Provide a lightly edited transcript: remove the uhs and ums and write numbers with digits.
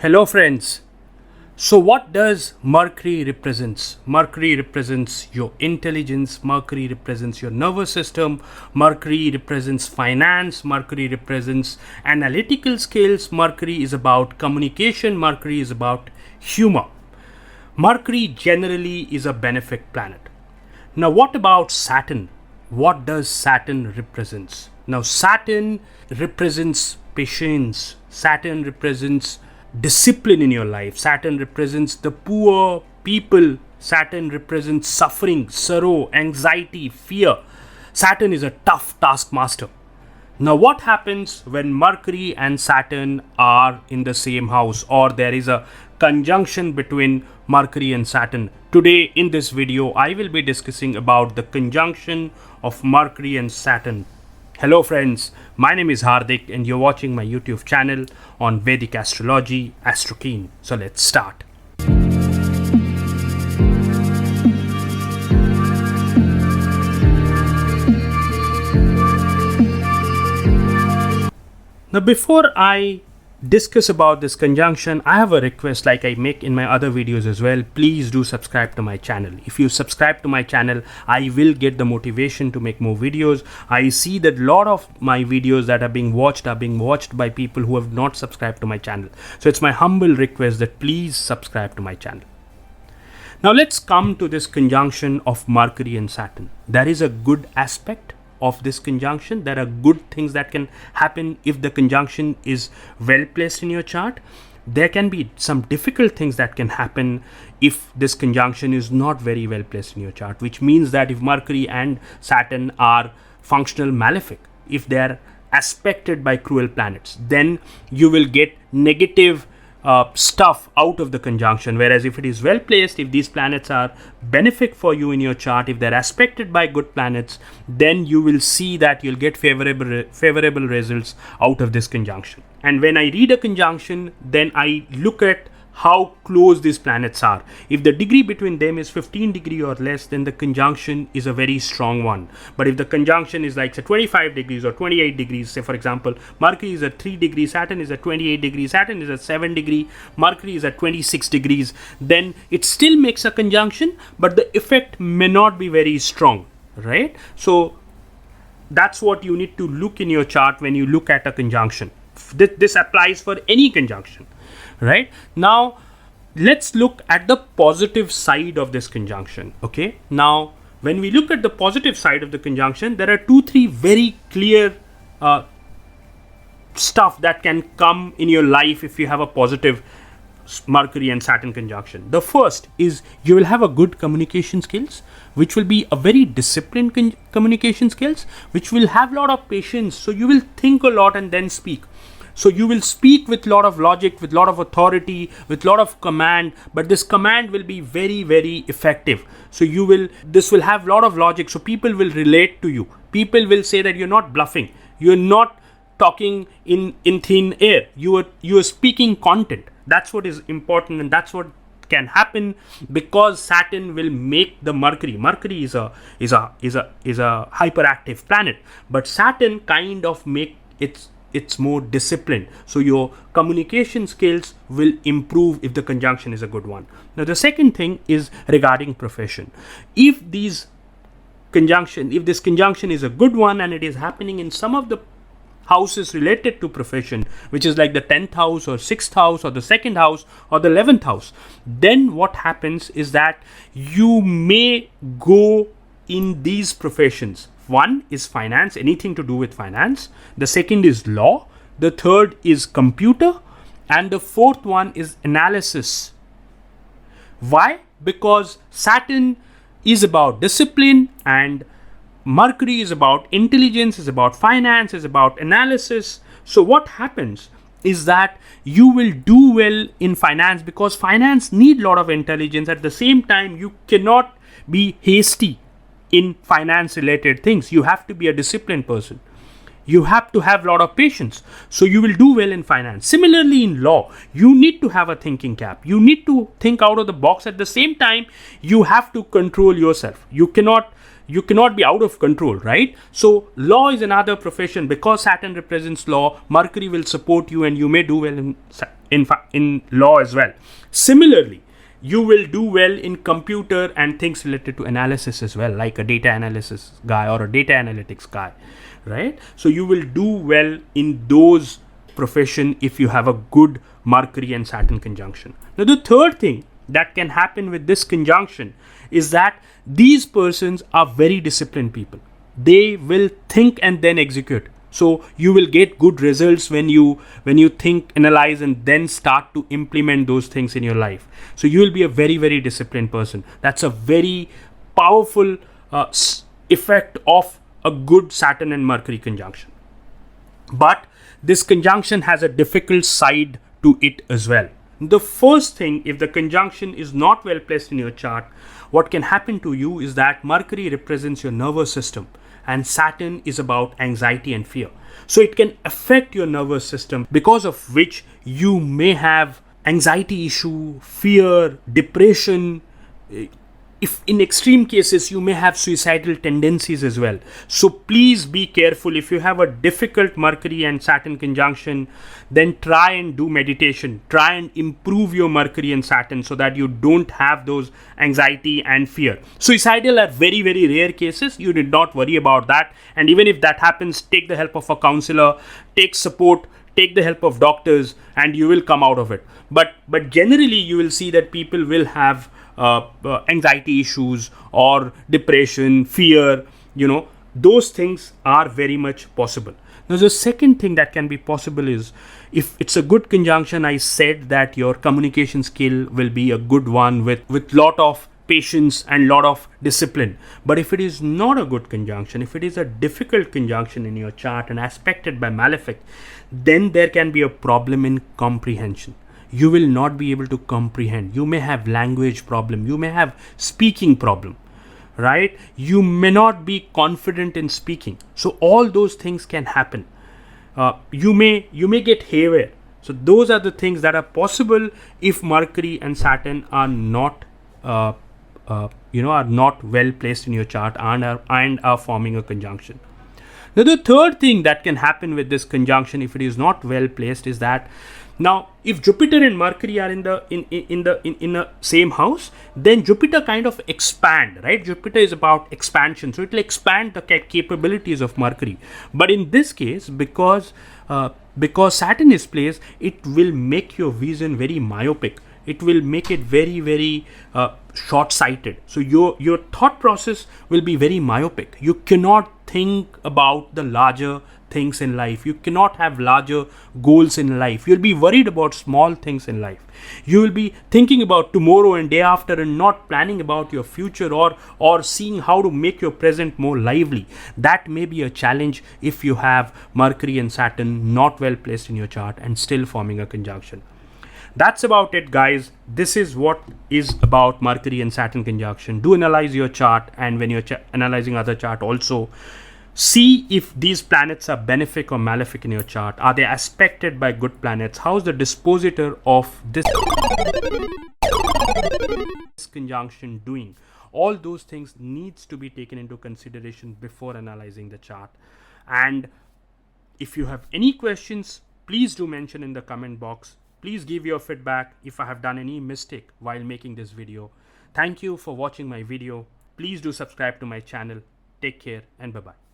Hello friends. So what does Mercury represents? Mercury represents your intelligence, Mercury represents your nervous system, Mercury represents finance, Mercury represents analytical skills, Mercury is about communication, Mercury is about humor. Mercury generally is a benefic planet. Now what about Saturn? What does Saturn represents? Now Saturn represents patience. Saturn represents discipline in your life. Saturn represents the poor people. Saturn represents suffering, sorrow, anxiety, fear. Saturn is a tough taskmaster. Now, what happens when Mercury and Saturn are in the same house, or there is a conjunction between Mercury and Saturn? Today in this video, I will be discussing about the conjunction of Mercury and Saturn. Hello friends, my name is Hardik and you're watching my YouTube channel on Vedic Astrology, Astrokeen. So let's start. Now before I discuss about this conjunction, I have a request like I make in my other videos as well. Please do subscribe to my channel. If you subscribe to my channel, I will get the motivation to make more videos. I see that a lot of my videos that are being watched by people who have not subscribed to my channel. So it's my humble request that please subscribe to my channel. Now let's come to this conjunction of Mercury and Saturn. There is a good aspect of this conjunction. There are good things that can happen if the conjunction is well placed in your chart. There can be some difficult things that can happen if this conjunction is not very well placed in your chart, which means that if Mercury and Saturn are functional malefic, if they are aspected by cruel planets, then you will get negative stuff out of the conjunction. Whereas if it is well placed, if these planets are benefic for you in your chart, if they're aspected by good planets, then you will see that you'll get favorable results out of this conjunction. And when I read a conjunction, then I look at how close these planets are. If the degree between them is 15 degrees or less, then the conjunction is a very strong one. But if the conjunction is like say 25 degrees or 28 degrees, say for example, Mercury is at 3 degrees, Saturn is at 28 degrees, Saturn is at 7 degrees, Mercury is at 26 degrees, then it still makes a conjunction, but the effect may not be very strong, right? So that's what you need to look in your chart when you look at a conjunction. This applies for any conjunction. Right now, let's look at the positive side of this conjunction. Okay, now when we look at the positive side of the conjunction, there are 2-3 very clear stuff that can come in your life if you have a positive Mercury and Saturn conjunction. The first is you will have a good communication skills, which will be a very disciplined communication skills, which will have a lot of patience. So you will think a lot and then speak. So you will speak with a lot of logic, with a lot of authority, with a lot of command, but this command will be very, very effective. So this will have a lot of logic. So people will relate to you. People will say that you're not bluffing. You're not talking in thin air. You are speaking content. That's what is important, and that's what can happen because Saturn will make the Mercury. Mercury is a hyperactive planet, but Saturn kind of make it's more disciplined. So your communication skills will improve if the conjunction is a good one. Now the second thing is regarding profession. If this conjunction is a good one and it is happening in some of the houses related to profession, which is like the 10th house or 6th house or the 2nd house or the 11th house, then what happens is that you may go in these professions. One is finance, anything to do with finance. The second is law. The third is computer. And the fourth one is analysis. Why? Because Saturn is about discipline and Mercury is about intelligence, is about finance, is about analysis. So what happens is that you will do well in finance because finance need a lot of intelligence. At the same time, you cannot be hasty in finance related things. You have to be a disciplined person. You have to have a lot of patience. So you will do well in finance. Similarly in law, you need to have a thinking cap. You need to think out of the box. At the same time, you have to control yourself. You cannot you cannot be out of control, right? So law is another profession. Because Saturn represents law, Mercury will support you and you may do well in law as well. Similarly, you will do well in computer and things related to analysis as well, like a data analysis guy or a data analytics guy, right? So you will do well in those profession if you have a good Mercury and Saturn conjunction. Now the third thing that can happen with this conjunction is that these persons are very disciplined people. They will think and then execute. So you will get good results when you think, analyze, and then start to implement those things in your life. So you will be a very, very disciplined person. That's a very powerful effect of a good Saturn and Mercury conjunction. But this conjunction has a difficult side to it as well. The first thing, if the conjunction is not well placed in your chart, what can happen to you is that Mercury represents your nervous system and Saturn is about anxiety and fear. So it can affect your nervous system, because of which you may have anxiety issue, fear, depression. If in extreme cases, you may have suicidal tendencies as well. So please be careful. If you have a difficult Mercury and Saturn conjunction, then try and do meditation. Try and improve your Mercury and Saturn so that you don't have those anxiety and fear. Suicidal are very, very rare cases. You need not worry about that. And even if that happens, take the help of a counselor, take support, take the help of doctors, and you will come out of it. But generally, you will see that people will have anxiety issues or depression, fear, those things are very much possible. Now, the second thing that can be possible is, if it's a good conjunction, I said that your communication skill will be a good one with lot of patience and lot of discipline. But if it is not a good conjunction, if it is a difficult conjunction in your chart and aspected by malefic, then there can be a problem in comprehension. You will not be able to comprehend. You may have language problem. You may have speaking problem, right? You may not be confident in speaking. So all those things can happen. You may get haywire. So those are the things that are possible if Mercury and Saturn are not are not well placed in your chart and are forming a conjunction. Now the third thing that can happen with this conjunction, if it is not well placed, is that now if Jupiter and Mercury are in the same house, then Jupiter kind of expand, right? Jupiter is about expansion, so it will expand the capabilities of Mercury. But in this case, because Saturn is placed, it will make your vision very myopic. It will make it very, very short-sighted. So your thought process will be very myopic. You cannot think about the larger things in life. You cannot have larger goals in life. You'll be worried about small things in life. You will be thinking about tomorrow and day after and not planning about your future or seeing how to make your present more lively. That may be a challenge if you have Mercury and Saturn not well placed in your chart and still forming a conjunction. That's about it, guys. This is what is about Mercury and Saturn conjunction. Do analyze your chart, and when you're analyzing other chart, also see if these planets are benefic or malefic in your chart. Are they aspected by good planets? How's the dispositor of this conjunction doing? All those things needs to be taken into consideration before analyzing the chart. And if you have any questions, please do mention in the comment box. Please give your feedback if I have done any mistake while making this video. Thank you for watching my video. Please do subscribe to my channel. Take care and bye-bye.